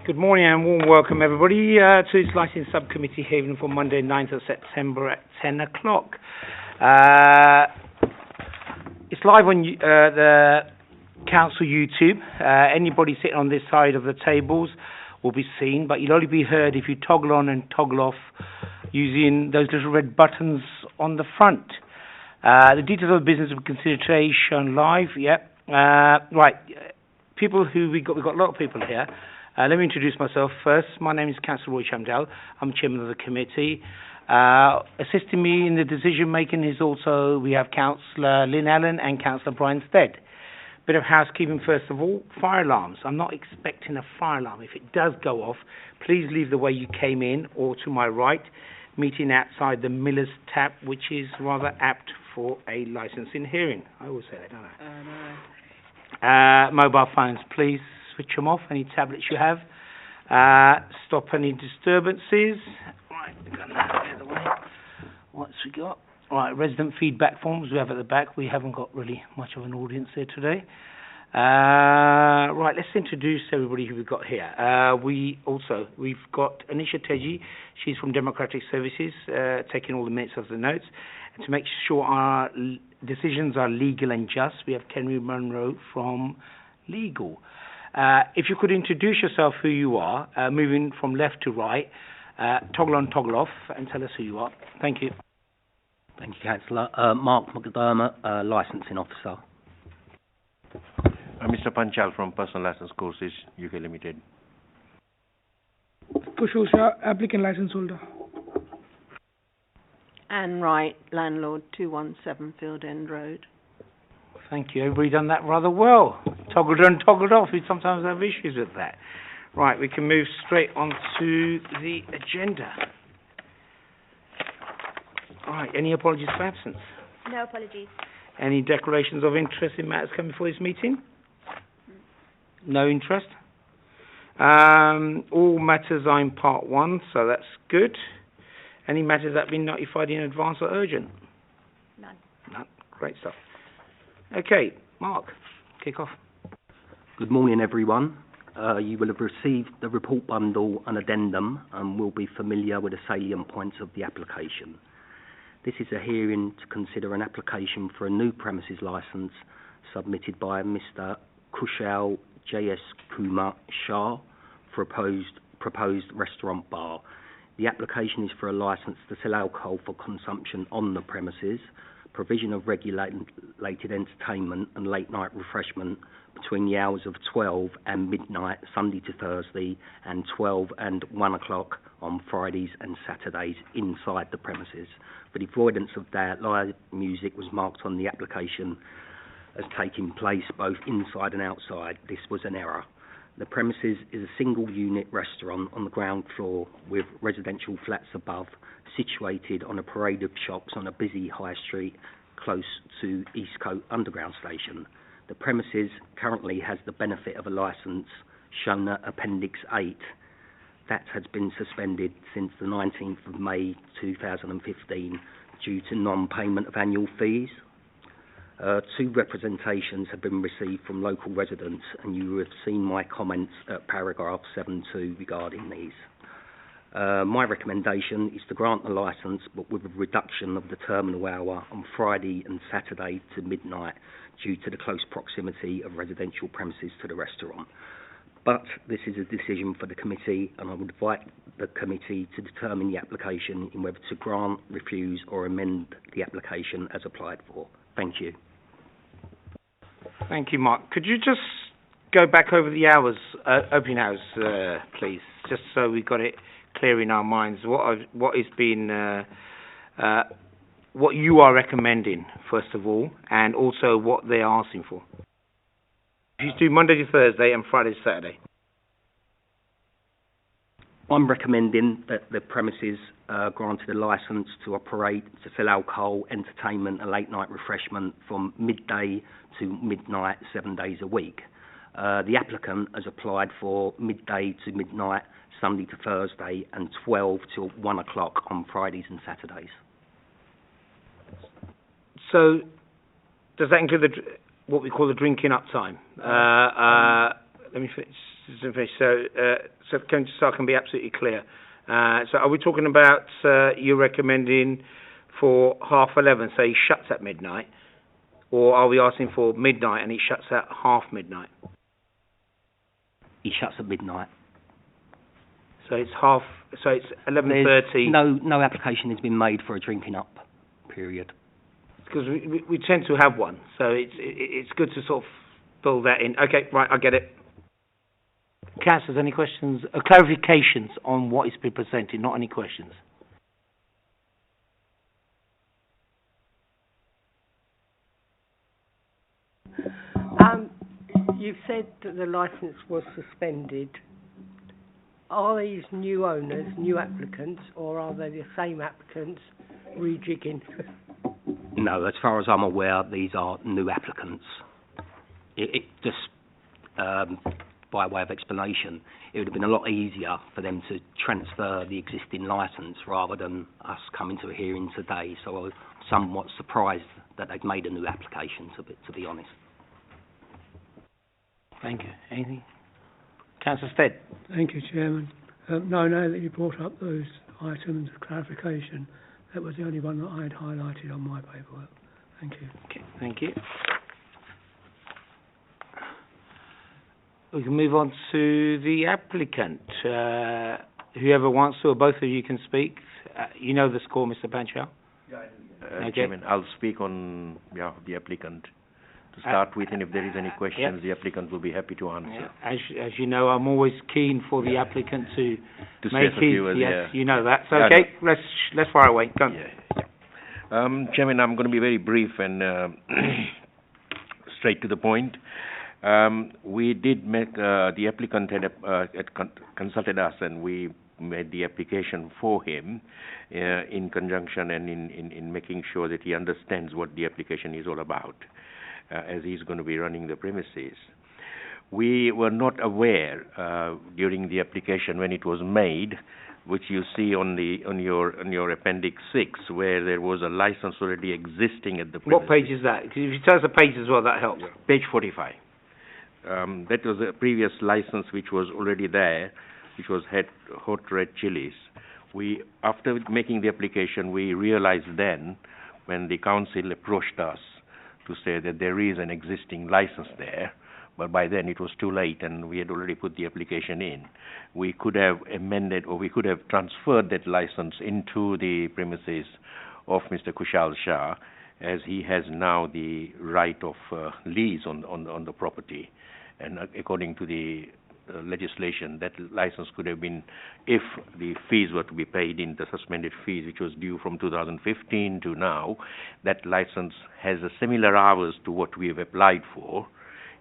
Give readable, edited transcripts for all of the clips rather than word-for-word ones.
Good morning and warm welcome everybody to this Licensing Subcommittee hearing for Monday 9th of September at 10 o'clock. It's live on the Council YouTube. Anybody sitting on this side of the tables will be seen, but you'll only be heard if you toggle on and toggle off using those little red buttons on the front. The details of the business of consideration live, yep. Right, people who we've got a lot of people here. Let me introduce myself first. My name is Councillor Roy Shamdal. I'm chairman of the committee. Assisting me in the decision making is also, we have Councillor Lynn Allen and Councillor Brian Stead. Bit of housekeeping first of all, fire alarms. I'm not expecting a fire alarm. If it does go off, please leave the way you came in or to my right, meeting outside the Miller's Tap, which is rather apt for a licensing hearing. I always say that, don't I? No. Mobile phones, please switch them off, any tablets you have. Stop any disturbances. Right, we've got that out of the way. What's we got? Right, resident feedback forms we have at the back. We haven't got really much of an audience here today. Right, let's introduce everybody who we've got here. We've got Anisha Teji. She's from Democratic Services, taking all the minutes of the notes. And to make sure our decisions are legal and just, we have Kenry Munro from Legal. If you could introduce yourself, who you are, moving from left to right, toggle on, toggle off, and tell us who you are. Thank you. Thank you, Councillor. Mark McDermott, Licensing Officer. Mr. Panchal from Personal License Courses, UK Limited. Kushusha, applicant license holder. Anne Wright, landlord, 217 Field End Road. Thank you. Everybody done that rather well. Toggled on, toggled off. We sometimes have issues with that. Right, we can move straight on to the agenda. All right, any apologies for absence? No apologies. Any declarations of interest in matters coming before this meeting? No interest? All matters are in part one, so that's good. Any matters that have been notified in advance or urgent? None. None. Great stuff. Okay, Mark, kick off. Good morning, everyone. You will have received the report bundle and addendum and will be familiar with the salient points of the application. This is a hearing to consider an application for a new premises licence submitted by Mr. Kushal J.S. Kumar Shah for proposed restaurant bar. The application is for a licence to sell alcohol for consumption on the premises, provision of regulated entertainment and late night refreshment between the hours of 12 and midnight, Sunday to Thursday, and 12 and 1 o'clock on Fridays and Saturdays inside the premises. For the avoidance of that, live music was marked on the application as taking place both inside and outside. This was an error. The premises is a single unit restaurant on the ground floor with residential flats above, situated on a parade of shops on a busy high street close to Eastcote Underground Station. The premises currently has the benefit of a licence shown at Appendix 8 that has been suspended since the 19th of May 2015 due to non-payment of annual fees. Two representations have been received from local residents, and you have seen my comments at paragraph 7.2 regarding these. My recommendation is to grant the licence, but with a reduction of the terminal hour on Friday and Saturday to midnight due to the close proximity of residential premises to the restaurant. But this is a decision for the committee, and I would invite the committee to determine the application in whether to grant, refuse or amend the application as applied for. Thank you. Thank you, Mark. Could you just go back over the hours, opening hours, please, just so we've got it clear in our minds what you are recommending first of all, and also what they are asking for. You do Monday to Thursday and Friday to Saturday. I'm recommending that the premises granted a licence to operate, to sell alcohol, entertainment and late night refreshment from midday to midnight 7 days a week. The applicant has applied for midday to midnight, Sunday to Thursday, and 12 till 1 o'clock on Fridays and Saturdays. So, does that include what we call the drinking up time? Let me finish. So, so I can be absolutely clear. So are we talking about you recommending for 11:30, so he shuts at midnight, or are we asking for midnight and he shuts at half midnight? He shuts at midnight. So it's 11:30. No application has been made for a drinking up period. Because we tend to have one, so it's good to sort of build that in. Okay, right, I get it. Councillors, any questions, clarifications on what is being presented? Not any questions. You've said that the licence was suspended. Are these new owners, new applicants, or are they the same applicants rejigging? No, as far as I'm aware, these are new applicants. It just, by way of explanation, it would have been a lot easier for them to transfer the existing licence rather than us coming to a hearing today. So I was somewhat surprised that they've made a new application, to be honest. Thank you. Anything? Councillor Stead. Thank you, Chairman. No, now that you brought up those items of clarification, that was the only one that I had highlighted on my paperwork. Thank you. Okay, thank you. We can move on to the applicant. Whoever wants to, or both of you can speak. You know the score, Mr. Panchal? Yeah, Okay. Chairman, I'll speak on behalf of the applicant to start with, and if there is any questions, the applicant will be happy to answer. As you know, I'm always keen for the applicant to To make say a few his, words, yes, you know that. So, Yeah, okay, let's fire away. Go. Chairman, I'm going to be very brief and straight to the point. We did make, the applicant had consulted us, and we made the application for him in conjunction and in making sure that he understands what the application is all about, as he's going to be running the premises. We were not aware during the application when it was made, which you see on your Appendix 6, where there was a license already existing at the premises. What page is that? Because if you tell us the page as well, that helps. Page 45. That was a previous license which was already there, which was Hot Red Chilies. After making the application, we realized then, when the council approached us to say that there is an existing license there, but by then it was too late and we had already put the application in. We could have amended, or we could have transferred that license into the premises of Mr. Kushal Shah, as he has now the right of lease on the property. And according to the legislation, that license could have been, if the fees were to be paid in the suspended fees, which was due from 2015 to now, that license has a similar hours to what we have applied for.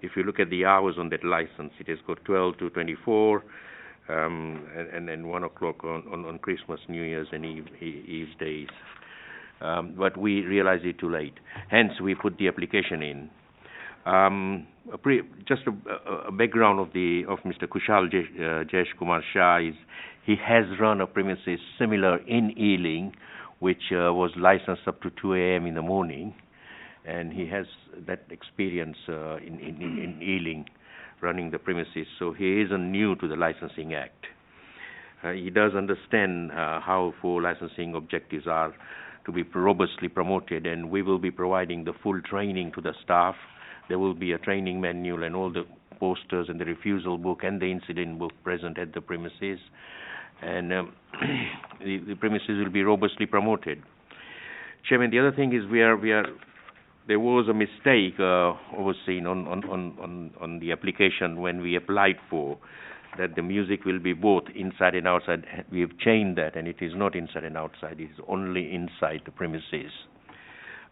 If you look at the hours on that license, it has got 12 to 24, and then 1 o'clock on Christmas, New Year's, and Eve's days. But we realized it too late. Hence, we put the application in. Just a background of Mr. Kushal Jesh Kumar Shah is he has run a premises similar in Ealing, which was licensed up to 2 a.m. in the morning, and he has that experience in Ealing running the premises. So he isn't new to the Licensing Act. He does understand how 4 licensing objectives are to be robustly promoted, and we will be providing the full training to the staff. There will be a training manual and all the posters and the refusal book and the incident book present at the premises, and the premises will be robustly promoted. Chairman, the other thing is there was a mistake overseen on the application when we applied for that the music will be both inside and outside. We have changed that, and it is not inside and outside. It is only inside the premises.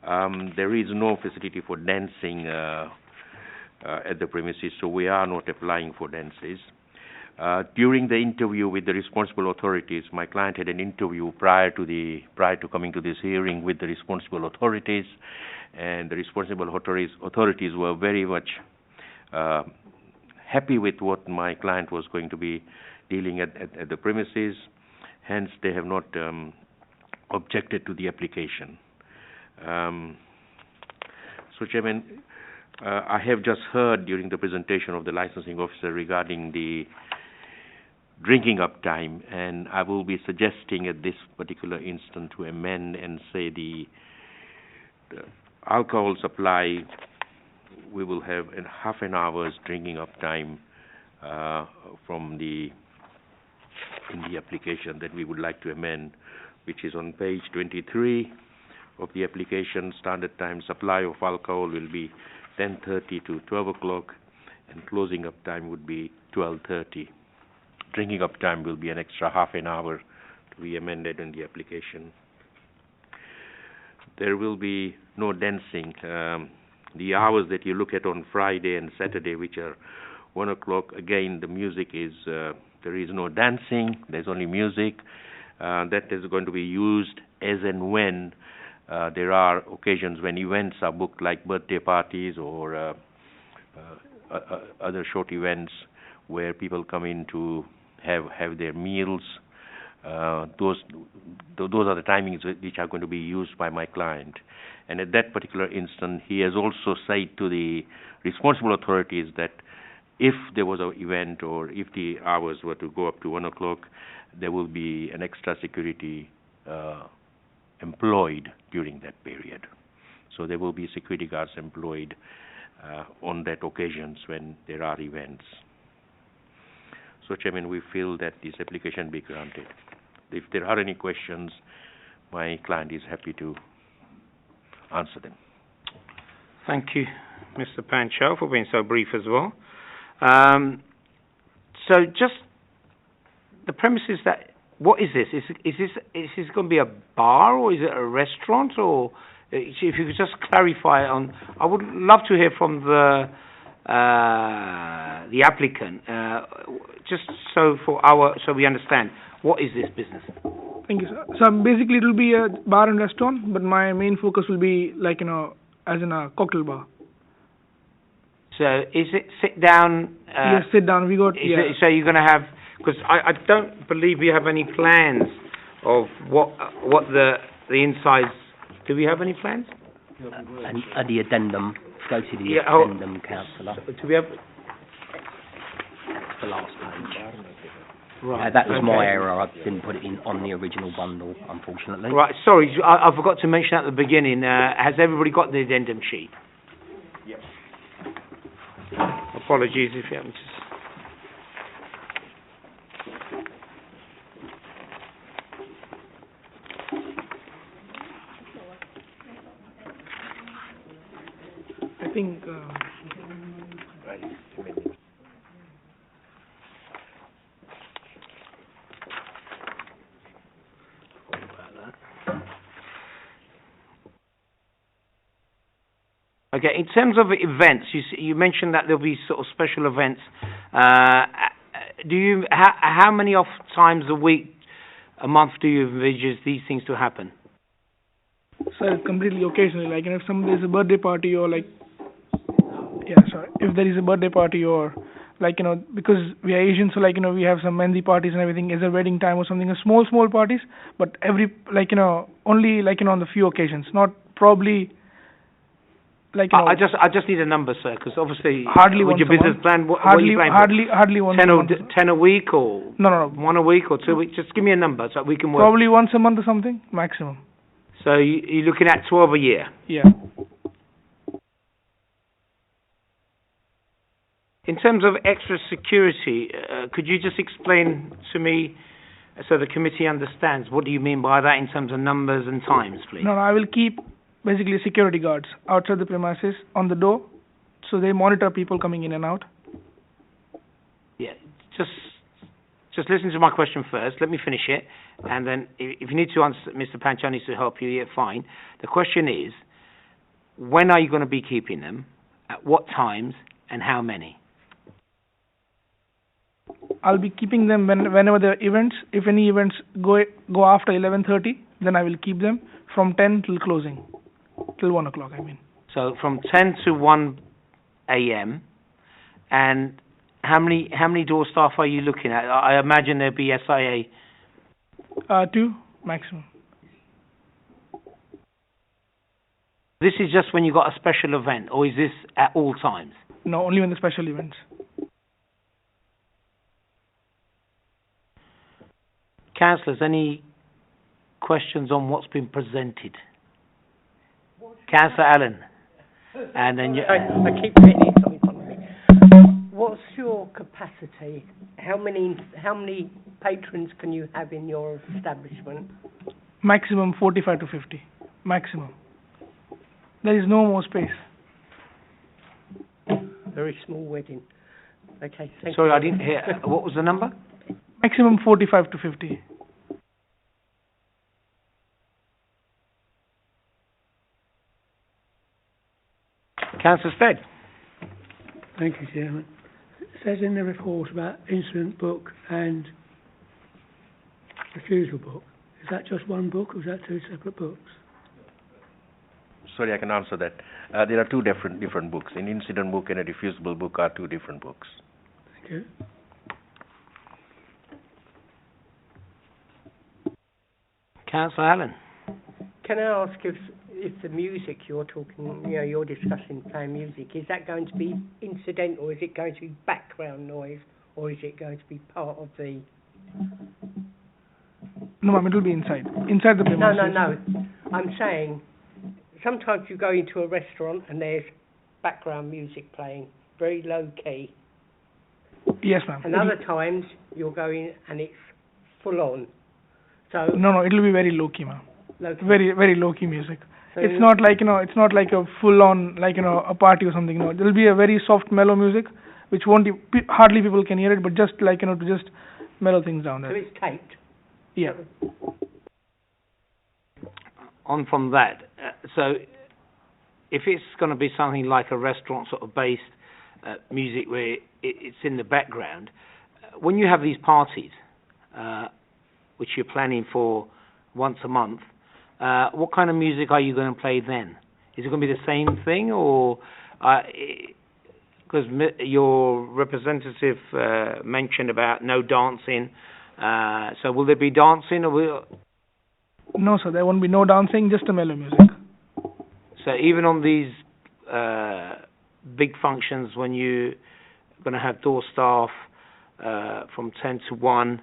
There is no facility for dancing at the premises, so we are not applying for dances. During the interview with the responsible authorities, my client had an interview prior to coming to this hearing with the responsible authorities, and the responsible authorities were very much happy with what my client was going to be dealing at the premises. Hence, they have not objected to the application. So, Chairman, I have just heard during the presentation of the licensing officer regarding the drinking up time, and I will be suggesting at this particular instant to amend and say the alcohol supply, we will have half an hour's drinking up time in the application that we would like to amend, which is on page 23 of the application. Standard time supply of alcohol will be 10:30 to 12 o'clock, and closing up time would be 12:30. Drinking up time will be an extra half an hour to be amended in the application. There will be no dancing. The hours that you look at on Friday and Saturday, which are 1 o'clock, again, the music is, there is no dancing, there's only music. That is going to be used as and when there are occasions when events are booked, like birthday parties or other short events where people come in to have their meals. Those are the timings which are going to be used by my client. And at that particular instant, he has also said to the responsible authorities that if there was an event or if the hours were to go up to 1 o'clock, there will be an extra security employed during that period. So there will be security guards employed on that occasions when there are events. So, Chairman, we feel that this application be granted. If there are any questions, my client is happy to answer them. Thank you, Mr. Pancho, for being so brief as well. So just the premises that, what is this? Is this going to be a bar or is it a restaurant? Or if you could just clarify on, I would love to hear from the applicant, just so we understand, what is this business? Thank you, sir. So basically it will be a bar and restaurant, but my main focus will be like, as in a cocktail bar. So is it sit down? Yes, sit down. We got, yeah. So you're going to have, because I don't believe we have any plans of what the insides, do we have any plans? And the addendum, go to the addendum, councillor. Do we have? That's the last page. Right. That was my error. I didn't put it in on the original bundle, unfortunately. Right, sorry, I forgot to mention at the beginning, has everybody got the addendum sheet? Yes. Apologies if you haven't. I think... Okay, in terms of events, you mentioned that there'll be sort of special events. How many times a week, a month do you envisage these things to happen? So completely occasionally, like if there's a birthday party or like, if there is a birthday party or like, because we are Asian, so like, we have some mehndi parties and everything, is a wedding time or something, small parties, but only like, on the few occasions, not probably. Like, I just need a number, sir, because obviously hardly with once your a business month. plan, what hardly, are you planning hardly once 10 a or month. 10 a week or no, 1 a week or 2 weeks? Just give me a number so we can work. Probably once a month or something, maximum. So you're looking at 12 a year. Yeah. In terms of extra security, could you just explain to me so the committee understands what do you mean by that in terms of numbers and times, please? No, I will keep basically security guards outside the premises on the door, so they monitor people coming in and out. Yeah, just listen to my question first. Let me finish it, and then if you need to answer, Mr. Pancho needs to help you. Yeah, fine. The question is, when are you going to be keeping them? At what times and how many? I'll be keeping them whenever there are events. If any events go after 11:30, then I will keep them from 10 till closing. Till 1 o'clock, I mean. So from 10 to 1 a.m. And how many door staff are you looking at? I imagine there'd be SIA. 2 maximum. This is just when you've got a special event, or is this at all times? No, only when the special events. Councillors, any questions on what's been presented? Councillor Allen. And then I keep getting it in front of me. What's your capacity? How many patrons can you have in your establishment? Maximum 45 to 50. Maximum. There is no more space. Very small wedding. Okay, thank you. Sorry, I didn't hear. What was the number? Maximum 45 to 50. Councillor Stead. Thank you, Chairman. It says in the report about incident book and refusal book. Is that just one book, or is that two separate books? Sorry, I can answer that. There are two different books. An incident book and a refusable book are two different books. Thank you. Councillor Allen. Can I ask if the music you're talking, you're discussing playing music, is that going to be incidental, or is it going to be background noise, or is it going to be part of the... No, ma'am, it will be inside. Inside the premises. No. I'm saying, sometimes you go into a restaurant and there's background music playing, very low key. Yes, ma'am. And other times you're going and it's full on. So No, it will be very low key, ma'am. low key. Very, very low key music. So It's not like, it's not like a full on, a party or something. No, there will be a very soft, mellow music, which hardly people can hear it, but just to just mellow things down. So it's taped. Yeah. On from that, so if it's going to be something like a restaurant sort of based music where it's in the background, when you have these parties, which you're planning for once a month, what kind of music are you going to play then? Is it going to be the same thing, or because your representative mentioned about no dancing, so will there be dancing, or will... No, sir, there won't be no dancing, just a mellow music. So even on these big functions, when you're going to have door staff from 10 to 1,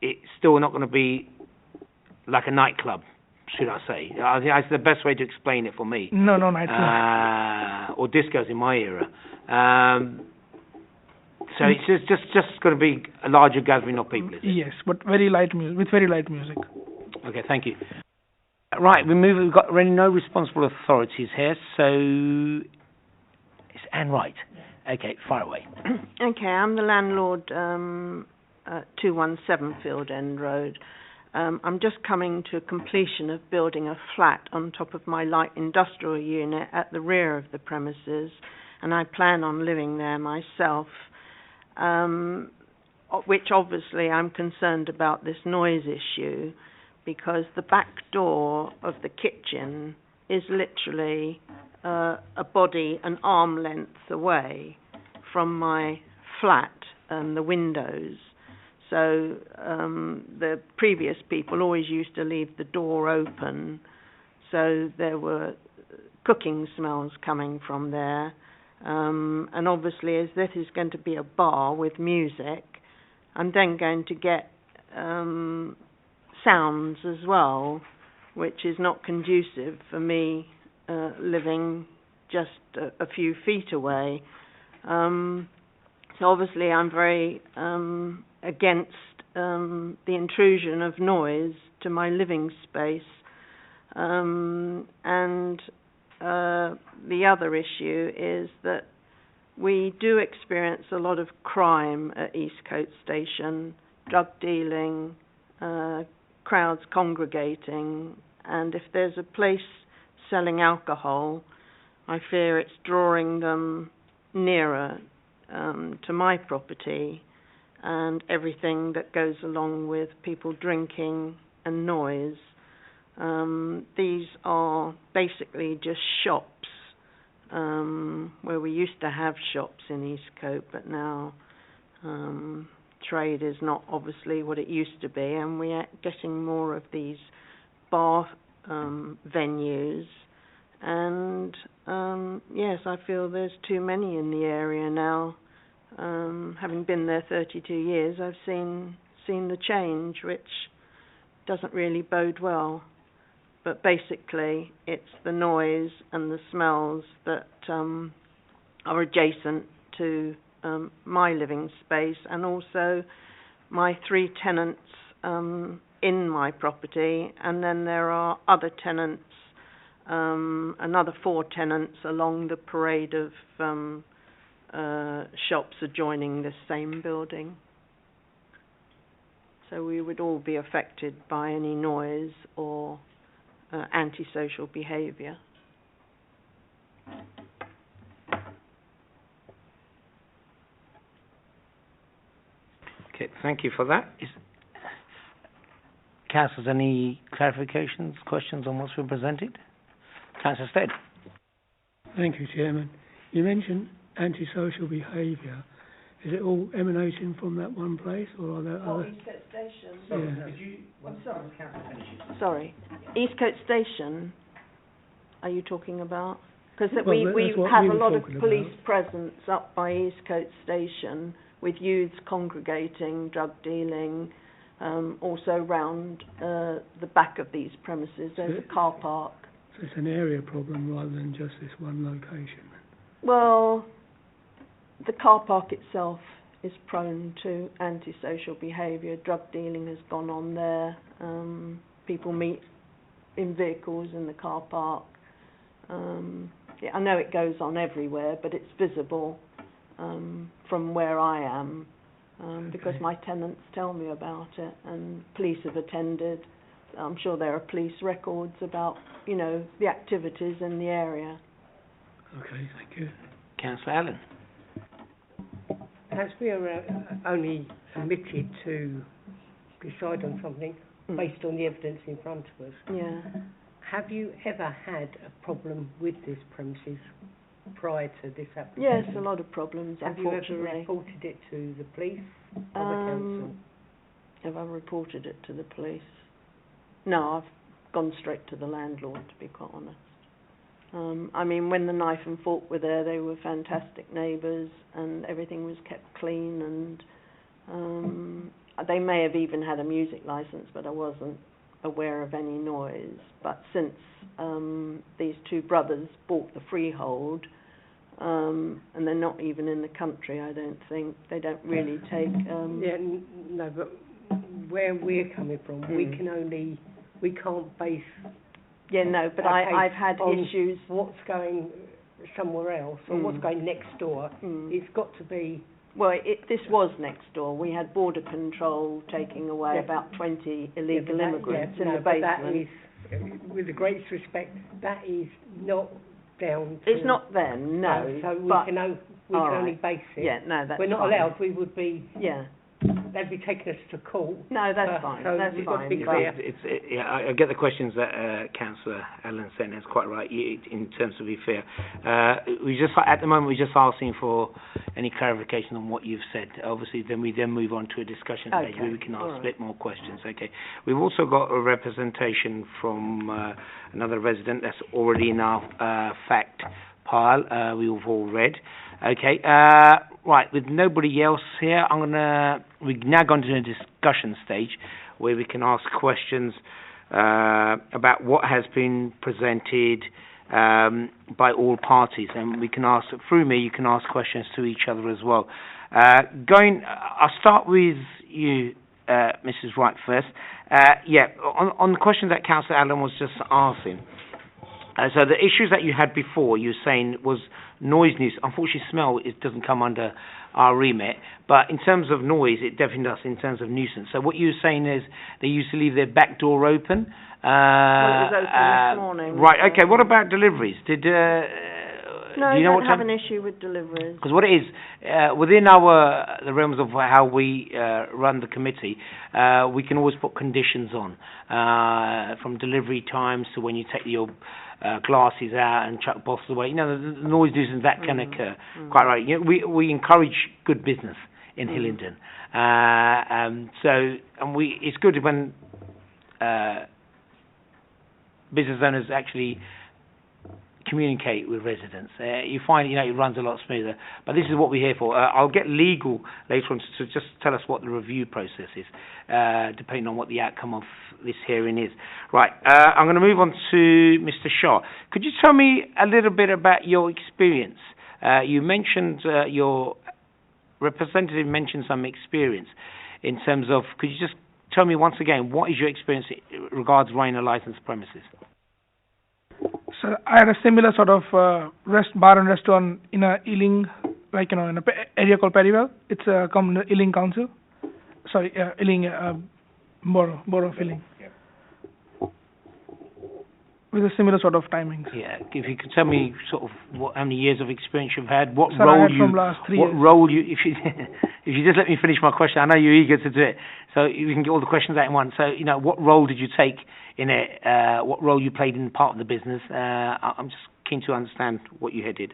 it's still not going to be like a nightclub, should I say? I think that's the best way to explain it for me. No, nightclub. Or discos in my era. So it's just going to be a larger gathering of people, is it? Yes, but very light music, with very light music. Okay, thank you. Right, we've got really no responsible authorities here, so it's Anne Wright. Okay, fire away. Okay, I'm the landlord at 217 Field End Road. I'm just coming to completion of building a flat on top of my light industrial unit at the rear of the premises, and I plan on living there myself, which obviously I'm concerned about this noise issue, because the back door of the kitchen is literally a body an arm length away from my flat and the windows. So the previous people always used to leave the door open, so there were cooking smells coming from there. And obviously, as this is going to be a bar with music, I'm then going to get sounds as well, which is not conducive for me living just a few feet away. So obviously I'm very against the intrusion of noise to my living space. And the other issue is that we do experience a lot of crime at Eastcote Station, drug dealing, crowds congregating, and if there's a place selling alcohol, I fear it's drawing them nearer to my property and everything that goes along with people drinking and noise. These are basically just shops, where we used to have shops in Eastcote, but now trade is not obviously what it used to be, and we are getting more of these bar venues, And yes, I feel there's too many in the area now. Having been there 32 years, I've seen the change, which doesn't really bode well. But basically, it's the noise and the smells that are adjacent to my living space, and also my 3 tenants in my property, and then there are other tenants, another 4 tenants along the parade of shops adjoining this same building. So we would all be affected by any noise or antisocial behaviour. Okay, thank you for that. Councillors, any clarifications, questions on what's been presented? Councillor Stead. Thank you, Chairman. You mentioned antisocial behaviour. Is it all emanating from that one place, or are there other? Eastcote Station. Yeah. Sorry, Eastcote Station. Are you talking about? Because Well, we that's what have we a were lot of talking police about. presence up by Eastcote Station, with youths congregating, drug dealing. Also round the back of these premises, there's a car park. So it's an area problem rather than just this one location. Well, the car park itself is prone to antisocial behaviour. Drug dealing has gone on there. People meet in vehicles in the car park. Yeah, I know it goes on everywhere, but it's visible from where I am. Because my tenants tell me about it, and police have attended. I'm sure there are police records about, the activities in the area. Okay, thank you. Councillor Allen. As we are only permitted to decide on something based on the evidence in front of us, Yeah. have you ever had a problem with this premises prior to this application? Yes, a lot of problems, Have you ever unfortunately. reported it to the police or the council? Have I reported it to the police? No, I've gone straight to the landlord, to be quite honest. When the knife and fork were there, they were fantastic neighbours, and everything was kept clean, and they may have even had a music licence, but I wasn't aware of any noise. But since these 2 brothers bought the freehold, and they're not even in the country, I don't think, they don't really take... No, but where we're coming from, we can't base... Yeah, no, but I've had on issues... what's going somewhere else, or what's going next door. It's got to be... Well, this was next door. We had border control taking away about 20 illegal immigrants in the basement. That is, with the greatest respect, that is not down to... It's not them, no. So we but, can only base it. Yeah, no, that's We're not fine. allowed, we would be... Yeah. They'd be taking us to court. No, that's fine. So That's we've got to fine. be but- clear. I get the questions that Councillor Allen sent. It's quite right. In terms of be fair, at the moment we're just asking for any clarification on what you've said. Obviously, then we move on to a discussion stage where we can ask a bit more questions. Okay. We've also got a representation from another resident that's already in our fact pile. We've all read. Okay. Right. With nobody else here, we've now gone to a discussion stage where we can ask questions about what has been presented by all parties, and we can ask through me. You can ask questions to each other as well. I'll start with you, Mrs. Wright, first. On the question that Councillor Allen was just asking. So the issues that you had before, you were saying, was noise. Unfortunately, smell, it doesn't come under our remit. But in terms of noise, it definitely does in terms of nuisance. So what you were saying is they used to leave their back door open. Well, it was open this morning. Right, okay. What about deliveries? No, do you know don't have an issue with deliveries. Because what it is, within the realms of how we run the committee, we can always put conditions on, from delivery times to when you take your glasses out and chuck bottles away. The noise nuisance that can occur. Quite right. We encourage good business in Hillingdon. It's good when business owners actually communicate with residents. You find, it runs a lot smoother. But this is what we're here for. I'll get legal later on to just tell us what the review process is, depending on what the outcome of this hearing is. Right, I'm going to move on to Mr. Shaw. Could you tell me a little bit about your experience? You mentioned, your representative mentioned some experience in terms of, could you just tell me once again, what is your experience regards running a licensed premises? So I had a similar sort of bar and restaurant in a Ealing, in a area called Perivale. It's a Ealing Council. Sorry, Ealing Borough of Ealing. With a similar sort of timings. Yeah, if you could tell me sort of how many years of experience you've had, what Sir, role I had from last 3 years. if you just let me finish my question, I know you're eager to do it, so you can get all the questions out in one. So, what role did you take in it? What role you played in part of the business? I'm just keen to understand what you did.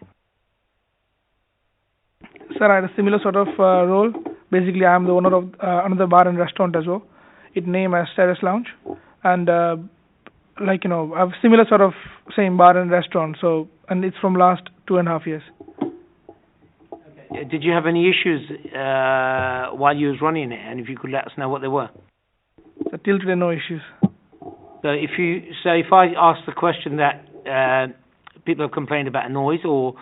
Sir, I had a similar sort of role. Basically, I am the owner of another bar and restaurant as well. It named as Terrace Lounge, and I have similar sort of same bar and restaurant. So, and it's from last 2.5 years. Okay. Did you have any issues while you was running it? And if you could let us know what they were. So till today, no issues. So if I ask the question that people have complained about a noise or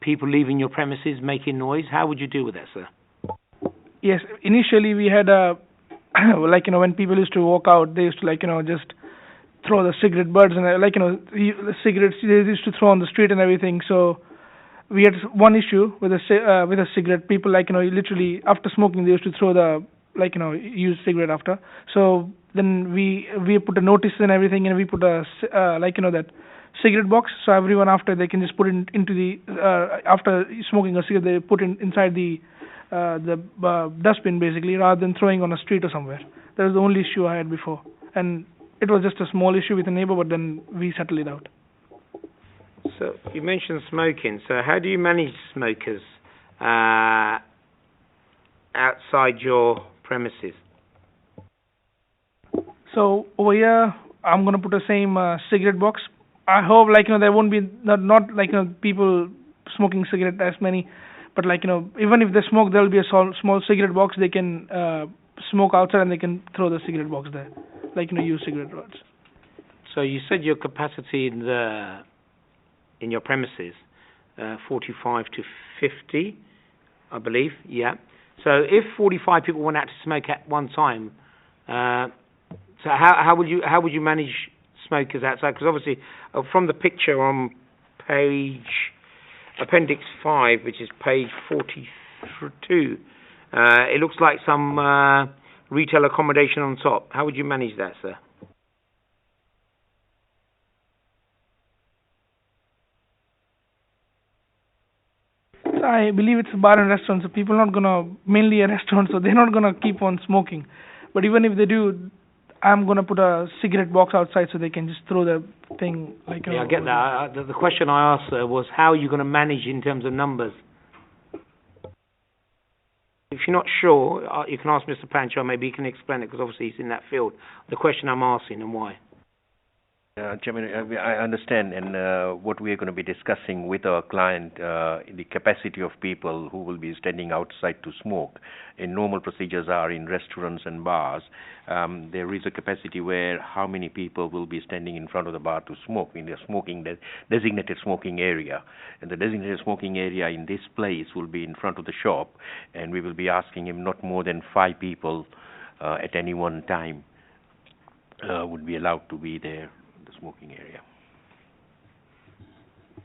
people leaving your premises making noise, how would you deal with that, sir? Yes, initially we had when people used to walk out, they used to just throw the cigarette butts and the cigarettes they used to throw on the street and everything. So we had one issue with a cigarette. People literally after smoking they used to throw the used cigarette after. So then we put a notice and everything, and we put a that cigarette box. So everyone after they can just put it into the after smoking a cigarette they put it inside the dustbin basically, rather than throwing on a street or somewhere. That was the only issue I had before, and it was just a small issue with a neighbor, but then we settled it out. So you mentioned smoking. So how do you manage smokers outside your premises? So over here, I'm gonna put the same cigarette box. I hope there won't be not people smoking cigarette as many. But even if they smoke, there will be a small cigarette box. They can smoke outside and they can throw the cigarette box there, use cigarette rods. So you said your capacity in your premises, 45 to 50, I believe. Yeah. So if 45 people went out to smoke at one time, so how would you manage smokers outside? Because obviously, from the picture on Appendix 5, which is page 42, it looks like some retail accommodation on top. How would you manage that, sir? I believe it's a bar and restaurant, so people are not gonna, mainly a restaurant, so they're not gonna keep on smoking. But even if they do, I'm gonna put a cigarette box outside so they can just throw the thing Yeah, I get that. The question I asked was how are you going to manage in terms of numbers? If you're not sure, you can ask Mr. Pancho. Maybe he can explain it because obviously he's in that field. The question I'm asking and why. Chairman, I understand, and what we are going to be discussing with our client, the capacity of people who will be standing outside to smoke. In normal procedures are in restaurants and bars. There is a capacity where how many people will be standing in front of the bar to smoke in the designated smoking area. And the designated smoking area in this place will be in front of the shop, and we will be asking him not more than 5 people at any one time would be allowed to be there. Smoking area.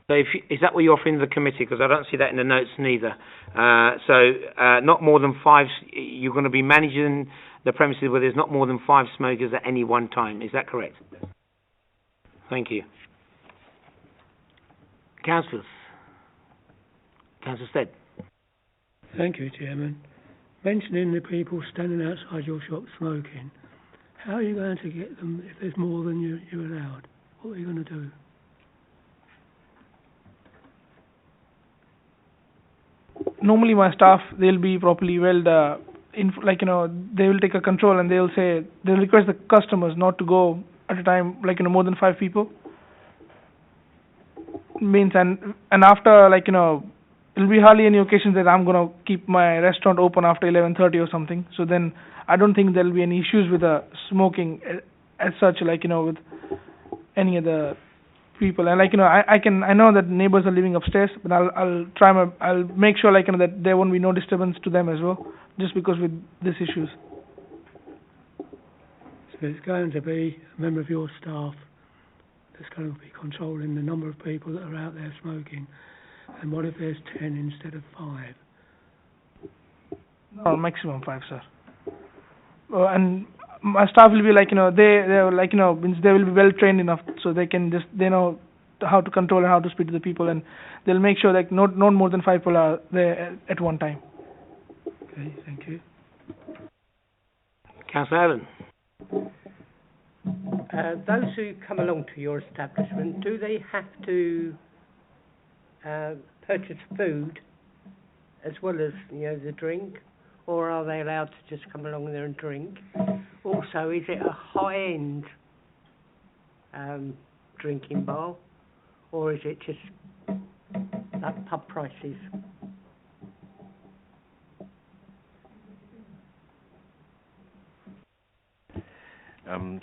So is that what you're offering the committee? Because I don't see that in the notes neither. Not more than 5, you're going to be managing the premises where there's not more than 5 smokers at any one time. Is that correct? Thank you. Councillors. Councillor Stead. Thank you, Chairman. Mentioning the people standing outside your shop smoking, how are you going to get them if there's more than you're allowed? What are you going to do? Normally my staff, they'll be properly they will take a control and they'll request the customers not to go at a time, more than 5 people. means, and after, like, it'll be hardly any occasions that I'm gonna keep my restaurant open after 11:30 or something. So then I don't think there'll be any issues with smoking as such, like, with any other people. And, like, I know that neighbors are living upstairs, but I'll make sure, like, that there won't be no disturbance to them as well, just because with these issues. So it's going to be a member of your staff that's going to be controlling the number of people that are out there smoking. And what if there's 10 instead of 5? No, maximum 5, sir. And my staff will be like, they're like, means they will be well trained enough, so they know how to control and how to speak to the people, and they'll make sure that not more than 5 people are there at one time. Okay, thank you. Councillor Allen. Those who come along to your establishment, do they have to purchase food as well as, the drink, or are they allowed to just come along there and drink? Also, is it a high-end drinking bar, or is it just like pub prices?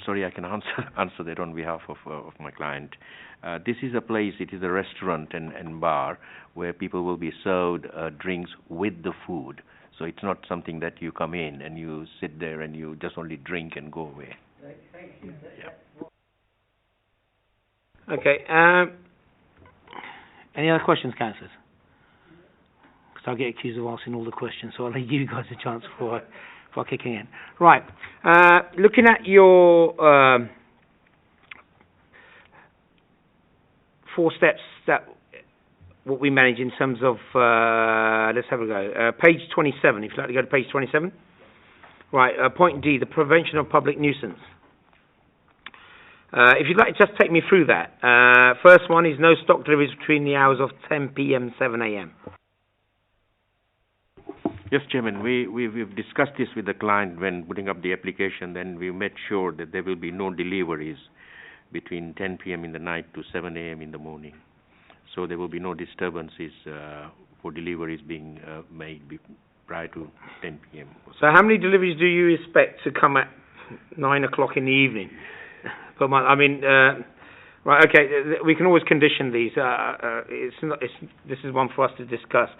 Sorry, I can answer that on behalf of my client. This is a place, it is a restaurant and bar where people will be served drinks with the food. So it's not something that you come in and you sit there and you just only drink and go away. Thank you. Yeah. Okay. Any other questions, councillors? Because I'll get accused of asking all the questions, so I'll leave you guys a chance before kicking in. Right. Looking at your 4 steps that what we manage in terms of, let's have a go. Page 27, if you'd like to go to page 27. Right, point D, the prevention of public nuisance. If you'd like to just take me through that. First one is no stock deliveries between the hours of 10 p.m. and 7 a.m. Yes, Chairman, we've discussed this with the client when putting up the application, then we made sure that there will be no deliveries between 10 p.m. in the night to 7 a.m. in the morning. So there will be no disturbances for deliveries being made prior to 10 p.m. So how many deliveries do you expect to come at 9 o'clock in the evening per month? I mean, right, okay, we can always condition these. This is one for us to discuss.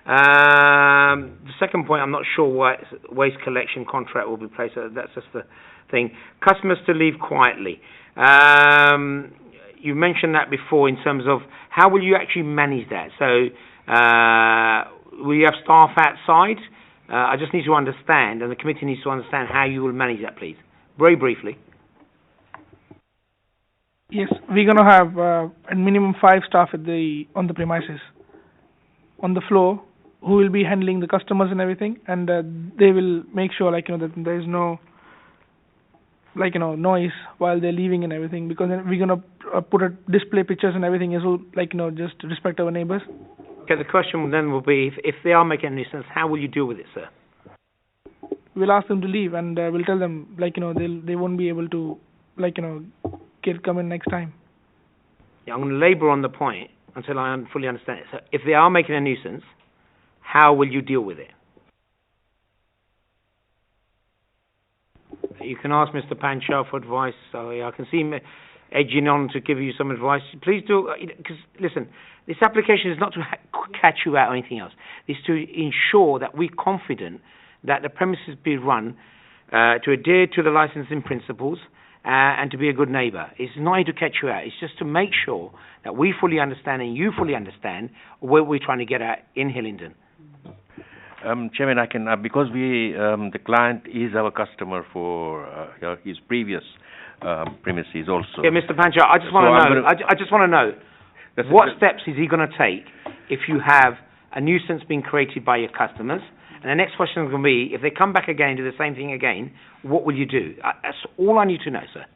The second point, I'm not sure what waste collection contract will be placed. That's just the thing. Customers to leave quietly. You mentioned that before in terms of how will you actually manage that? So will you have staff outside? I just need to understand, and the committee needs to understand how you will manage that, please. Very briefly. Yes, we're going to have a minimum 5 staff on the premises, on the floor, who will be handling the customers and everything, and they will make sure, like, that there is no, like, noise while they're leaving and everything, because then we're going to put a display pictures and everything as well, like, just to respect our neighbors. Okay, the question then will be, if they are making a nuisance, how will you deal with it, sir? We'll ask them to leave, and we'll tell them, like, they won't be able to, like, come in next time. Yeah, I'm going to labour on the point until I fully understand it. So if they are making a nuisance, how will you deal with it? You can ask Mr. Panchal for advice. So I can see him edging on to give you some advice. Please do, because listen, this application is not to catch you out or anything else. It's to ensure that we're confident that the premises be run to adhere to the licensing principles and to be a good neighbour. It's not to catch you out. It's just to make sure that we fully understand and you fully understand what we're trying to get at in Hillingdon. Chairman, I can because the client is our customer for his previous premises also. Yeah, Mr. Panchal, I just want to know. I just want to know what steps is he going to take if you have a nuisance being created by your customers. And the next question is going to be, if they come back again and do the same thing again, what will you do? That's all I need to know, sir.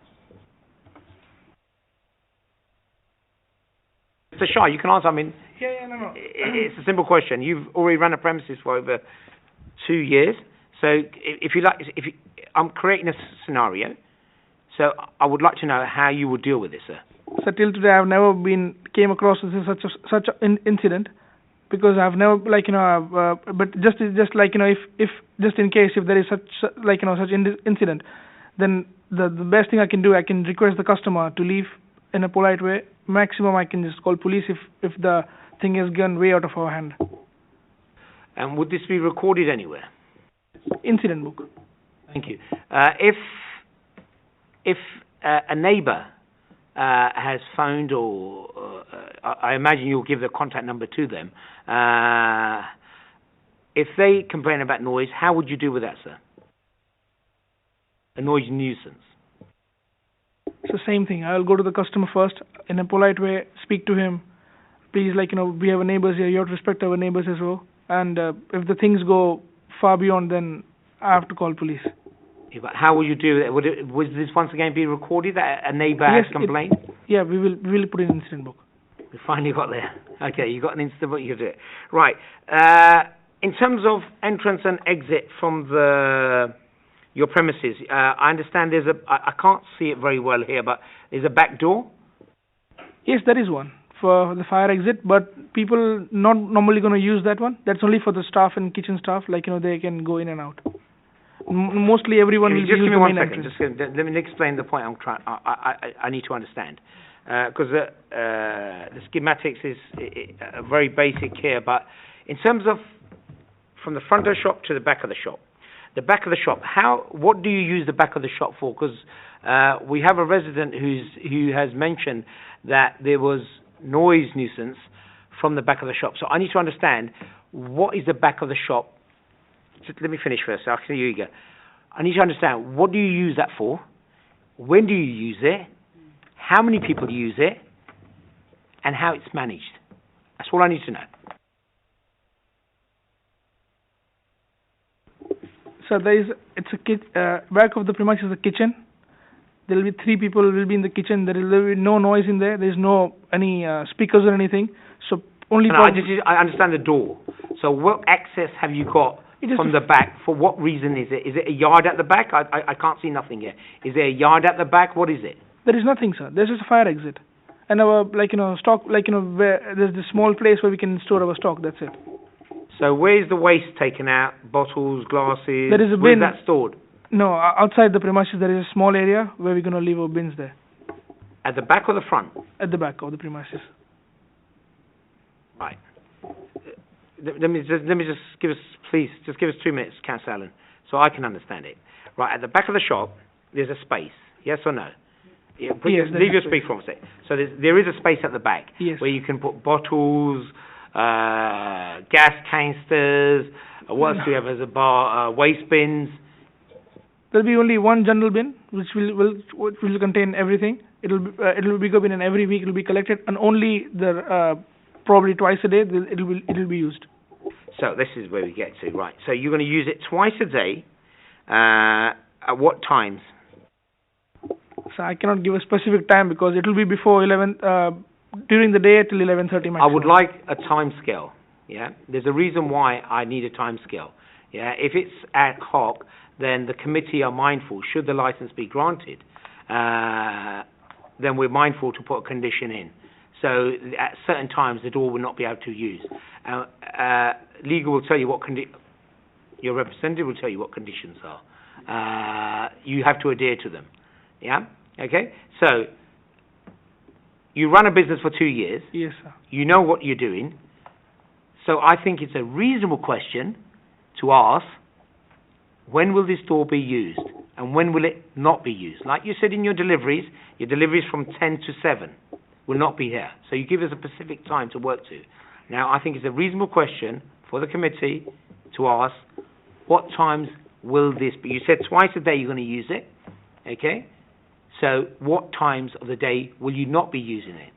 Mr. Chaii, you can answer. I mean, no. It's a simple question. You've already run a premises for over 2 years. So if you like, I'm creating a scenario. So I would like to know how you will deal with this, sir. So till today, I've never came across such an incident, because I've never, like, you know, but just like, you know, if just in case if there is such incident, then the best thing I can do, I can request the customer to leave in a polite way. Maximum, I can just call police if the thing has gone way out of our hand. And would this be recorded anywhere? Incident book. Thank you. If a neighbour has phoned, or I imagine you'll give the contact number to them. If they complain about noise, how would you deal with that, sir? A noise nuisance. It's the same thing. I'll go to the customer first in a polite way, speak to him. Please, like, you know, we have neighbours here. You have to respect our neighbours as well. And if the things go far beyond, then I have to call police. Yeah, but how will you do it? Would this once again be recorded that a neighbour has complained? Yeah, we will put in an incident book. We finally got there. Okay, you got an incident book, you can do it. Right. In terms of entrance and exit from your premises, I understand there's I can't see it very well here, but there's a back door? Yes, there is one for the fire exit, but people not normally going to use that one. That's only for the staff and kitchen staff, like, you know, they can go in and out. Mostly everyone will use the main entrance. Just give me 1 second. Let me explain the point I need to understand. Because the schematics is very basic here, but in terms of from the front of the shop to the back of the shop, what do you use the back of the shop for? Because we have a resident who has mentioned that there was noise nuisance from the back of the shop. So I need to understand, what is the back of the shop? Just let me finish first. I'll see you again. I need to understand, what do you use that for? When do you use it? How many people use it? And how it's managed? That's all I need to know. So back of the premises is the kitchen. There will be 3 people will be in the kitchen. There will be no noise in there. There is no any speakers or anything. So only. I understand the door. So what access have you got from the back? For what reason is it? Is it a yard at the back? I can't see nothing here. Is there a yard at the back? What is it? There is nothing, sir. There's just a fire exit, and our stock, where there's this small place where we can store our stock. That's it. So where is the waste taken out? Bottles, glasses. There is a bin. Where is that stored? No, outside the premises there is a small area where we're going to leave our bins there. At the back or the front? At the back of the premises. Right. Let me just give us 2 minutes, Councillor Allen, so I can understand it. Right, at the back of the shop, there's a space. Yes or no? Yeah, leave your speaker on a sec. So there is a space at the back where you can put bottles, gas canisters. What else do you have as a bar? Waste bins. There'll be only one general bin which will contain everything. It'll be bigger bin, and every week it'll be collected, and only probably twice a day it'll be used. So this is where we get to, right? So you're going to use it twice a day. At what times? So I cannot give a specific time because it will be before 11 during the day till 11:30 maximum. I would like a time scale. Yeah, there's a reason why I need a time scale. Yeah, if it's ad hoc, then the committee are mindful. Should the license be granted, then we're mindful to put a condition in. So at certain times the door will not be able to use. Legal will tell you what your representative will tell you what conditions are. You have to adhere to them. Yeah. Okay. So you run a business for 2 years. Yes, sir. You know what you're doing. So I think it's a reasonable question to ask, when will this door be used and when will it not be used? Like you said in your deliveries from 10 to 7 will not be here. So you give us a specific time to work to. Now, I think it's a reasonable question for the committee to ask, what times will this be? You said twice a day you're going to use it. Okay? So what times of the day will you not be using it?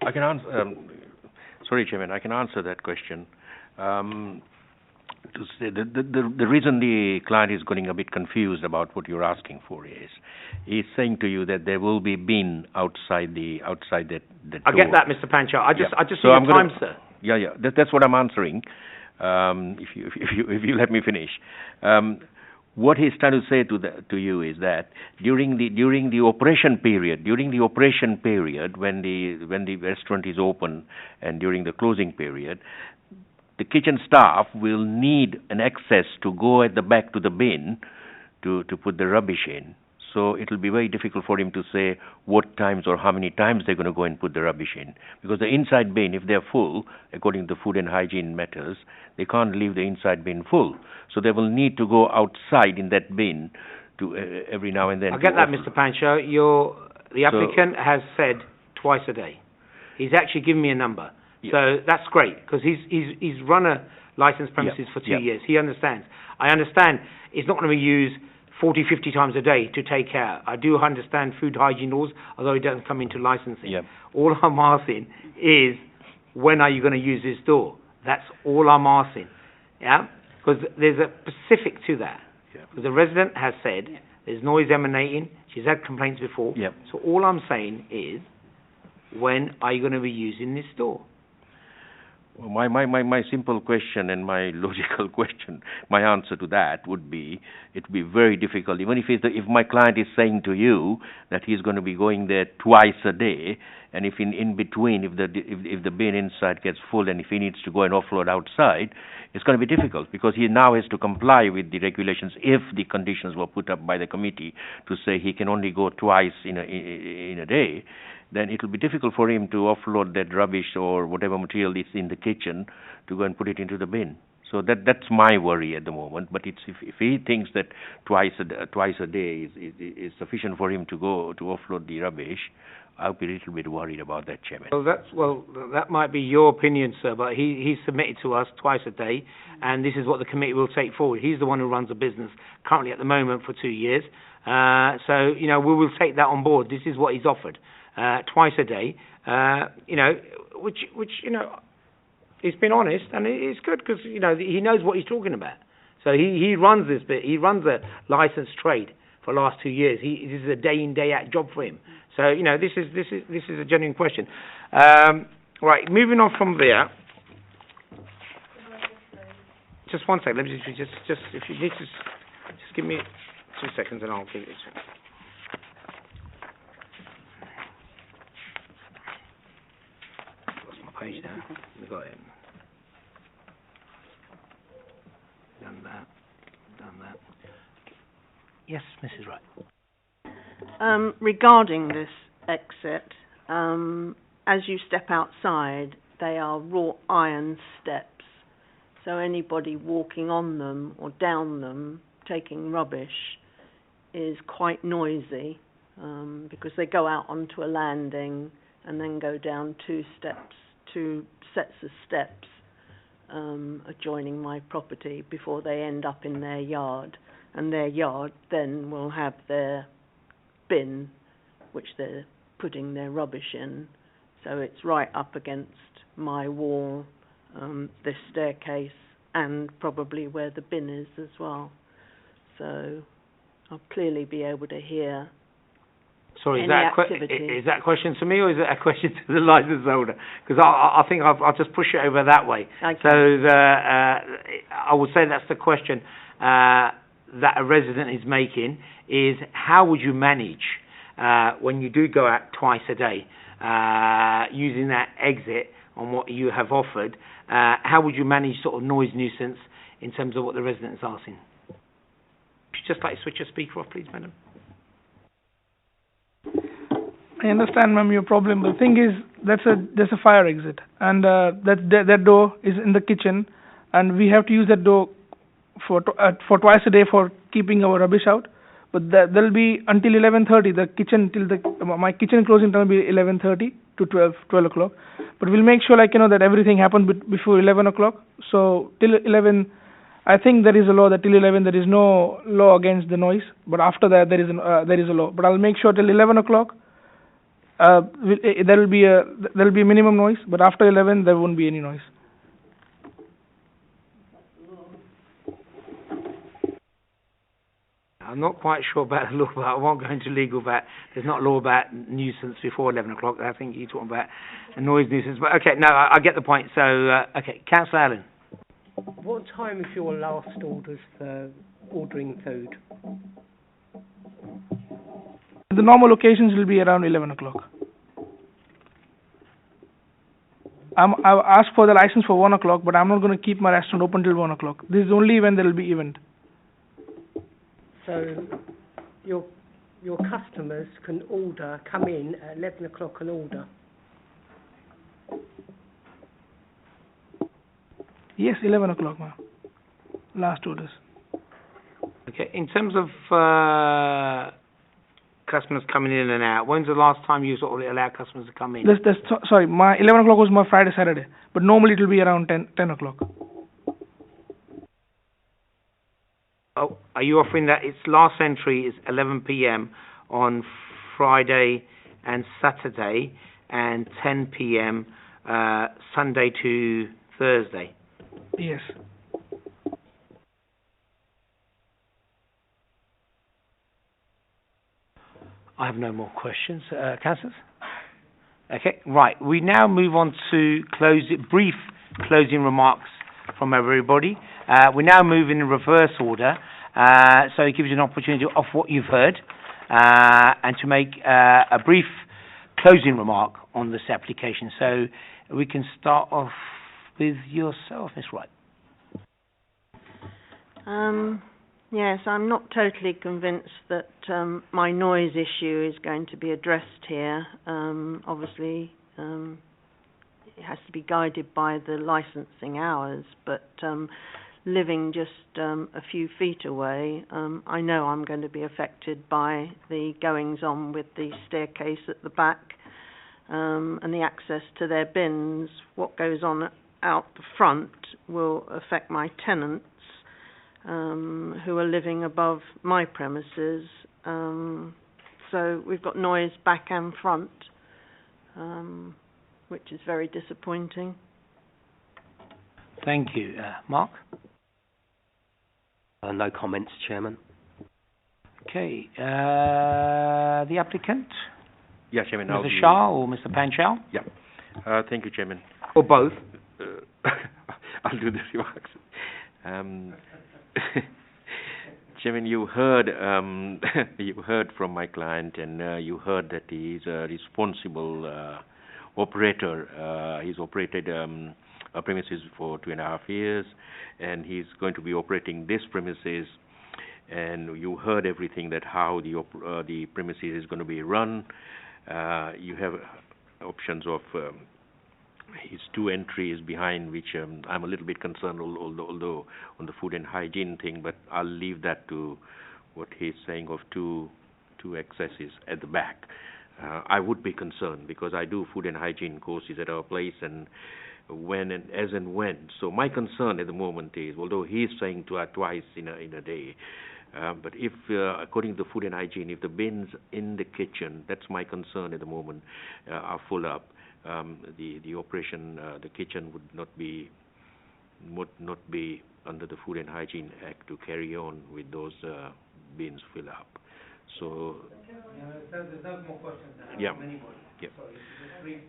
I can answer. Sorry, Chairman, I can answer that question. To say the reason the client is getting a bit confused about what you're asking for is, he's saying to you that there will be bin outside that door. I get that, Mr. Pancha. I just need the time, sir. Yeah. That's what I'm answering. If you let me finish. what he's trying to say to you is that during the operation period, when the restaurant is open and during the closing period, the kitchen staff will need an access to go at the back to the bin to put the rubbish in. So it will be very difficult for him to say what times or how many times they're going to go and put the rubbish in. Because the inside bin, if they're full, according to food and hygiene matters, they can't leave the inside bin full. So they will need to go outside in that bin to every now and then. I get that, Mr. Pancho. The applicant has said twice a day. He's actually given me a number. Yeah. So that's great, because he's run a licensed premises for 2 years. He understands. I understand it's not going to be used 40, 50 times a day to take care. I do understand food hygiene laws, although it doesn't come into licensing. Yep. All I'm asking is, when are you going to use this door? That's all I'm asking. Yeah? Because there's a specific to that. Because the resident has said there's noise emanating. She's had complaints before. Yep. So all I'm saying is, when are you going to be using this door? Well, my simple question and my logical question, my answer to that would be, it would be very difficult. Even if my client is saying to you that he's going to be going there twice a day, and if in between, if the bin inside gets full and if he needs to go and offload outside, it's going to be difficult, because he now has to comply with the regulations if the conditions were put up by the committee to say he can only go twice in a day. Then it will be difficult for him to offload that rubbish or whatever material is in the kitchen to go and put it into the bin. So that's my worry at the moment. But if he thinks that twice a day is sufficient for him to go to offload the rubbish, I'll be a little bit worried about that, Chairman. Well, that might be your opinion, sir, but he's submitted to us twice a day, and this is what the committee will take forward. He's the one who runs the business currently at the moment for 2 years. So, we will take that on board. This is what he's offered. Twice a day, which he's been honest, and it's good, because, he knows what he's talking about. So he runs this bit. He runs a licensed trade for the last 2 years. This is a day in, day out job for him. So, this is a genuine question. Right, moving on from there. Just one second. Let me just if you need to, just give me 2 seconds and I'll give it to you. Page now. We've got it. Done that. Yes, Mrs. Wright. Regarding this exit, as you step outside, they are wrought iron steps. So anybody walking on them or down them, taking rubbish, is quite noisy, because they go out onto a landing and then go down 2 sets of steps adjoining my property before they end up in their yard, and their yard then will have their bin which they're putting their rubbish in, so it's right up against my wall, this staircase, and probably where the bin is as well. So I'll clearly be able to hear. Sorry, is that a question to me, or is it a question to the licence holder? Because I think I'll just push it over that way. Okay. So I would say that's the question that a resident is making, is how would you manage when you do go out twice a day, using that exit on what you have offered, how would you manage sort of noise nuisance in terms of what the resident is asking? Just like switch your speaker off, please, madam. I understand, ma'am, your problem. The thing is, there's a fire exit, and that door is in the kitchen, and we have to use that door for twice a day for keeping our rubbish out. But there'll be until 11:30. The kitchen my kitchen closing time will be 11:30 to 12 o'clock. But we'll make sure, that everything happens before 11 o'clock. So till 11. I think there is a law that till 11 there is no law against the noise, but after that there is a law. But I'll make sure till 11 o'clock there will be a minimum noise, but after 11 there won't be any noise. I'm not quite sure about the law, but I won't go into legal about. There's not a law about nuisance before 11 o'clock. I think you're talking about a noise nuisance. But okay, no, I get the point. So okay, Councillor Allen. What time is your last orders for ordering food? The normal occasions will be around 11 o'clock. I've asked for the license for 1 o'clock, but I'm not going to keep my restaurant open till 1 o'clock. This is only when there will be event. So your customers can come in at 11 o'clock and order? Yes, 11 o'clock, ma'am. Last orders. Okay, in terms of customers coming in and out, when's the last time you sort of allowed customers to come in? Sorry, my 11 o'clock was my Friday, Saturday, but normally it will be around 10 o'clock. Oh, are you offering that its last entry is 11 p.m. on Friday and Saturday, and 10 p.m. Sunday to Thursday? Yes. I have no more questions. Councillors? Okay, right. We now move on to brief closing remarks from everybody. We now move in reverse order, so it gives you an opportunity of what you've heard and to make a brief closing remark on this application. So we can start off with yourself, Ms. Wright. Yes, I'm not totally convinced that my noise issue is going to be addressed here. Obviously, it has to be guided by the licensing hours, but living just a few feet away, I know I'm going to be affected by the goings-on with the staircase at the back and the access to their bins. What goes on out the front will affect my tenants who are living above my premises. So we've got noise back and front, which is very disappointing. Thank you. Mark? No comments, Chairman. Okay. The applicant? Yeah, Chairman. Mr. Shah or Mr. Panchal? Yeah. Thank you, Chairman. Or both? I'll do the remarks. Chairman, you heard from my client, and you heard that he is a responsible operator. He's operated a premises for 2.5 years, and he's going to be operating this premises. And you heard everything, that how the premises is going to be run. You have options of his 2 entries behind, which I'm a little bit concerned, although on the food and hygiene thing, but I'll leave that to what he's saying of two accesses at the back. I would be concerned because I do food and hygiene courses at our place, and as and when. So my concern at the moment is, although he's saying twice in a day, but if, according to the food and hygiene, if the bins in the kitchen, that's my concern at the moment, are full up, the operation, the kitchen would not be under the Food and Hygiene Act to carry on with those bins fill up. So there's no more questions now from anybody. Yeah. Sorry, just brief.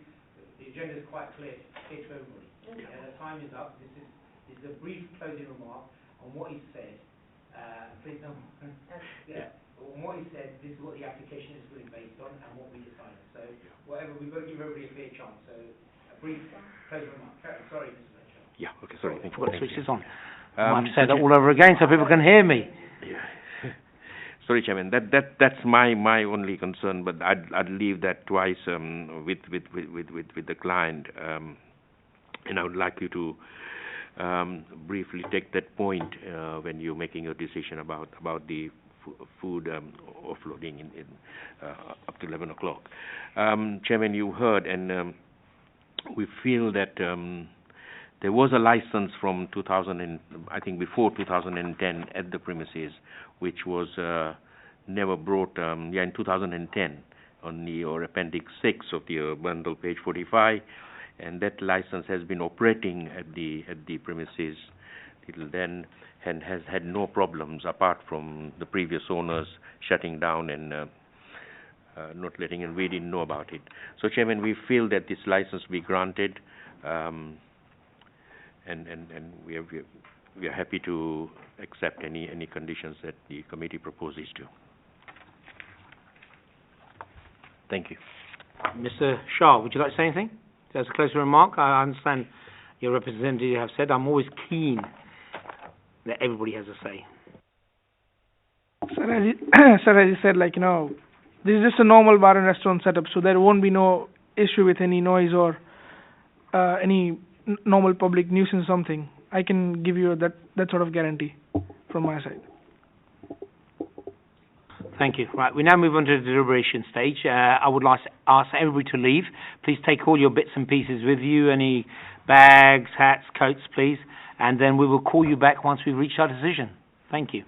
The agenda is quite clear to everybody. Yeah. The time is up. This is a brief closing remark on what he said. Please no more. On what he said, this is what the application is really based on and what we decided. So whatever, we've got to give everybody a fair chance. So a brief closing remark. Sorry, Mr. Mitchell. Yeah. Okay. Sorry. I forgot to switch this on. I have to say that all over again so people can hear me. Yeah. Sorry, Chairman. That's my only concern, but I'd leave that twice with the client, and I would like you to briefly take that point when you're making your decision about the food offloading in up to 11 o'clock. Chairman, you heard, and we feel that there was a license from before 2010 at the premises, which was never brought, in 2010 on your Appendix 6 of the bundle, page 45, and that license has been operating at the premises till then and has had no problems apart from the previous owners shutting down and not letting, and we didn't know about it. So, Chairman, we feel that this license be granted, and we have we are happy to accept any conditions that the committee proposes to. Thank you. Mr. Shah, would you like to say anything? As a closing remark, I understand your representative have said. I'm always keen that everybody has a say. Sir, as you said, like, this is just a normal bar and restaurant setup, so there won't be no issue with any noise or any normal public nuisance something. I can give you that sort of guarantee from my side. Thank you. Right, we now move on to the deliberation stage. I would like to ask everybody to leave. Please take all your bits and pieces with you, any bags, hats, coats, please, and then we will call you back once we've reached our decision. Thank you.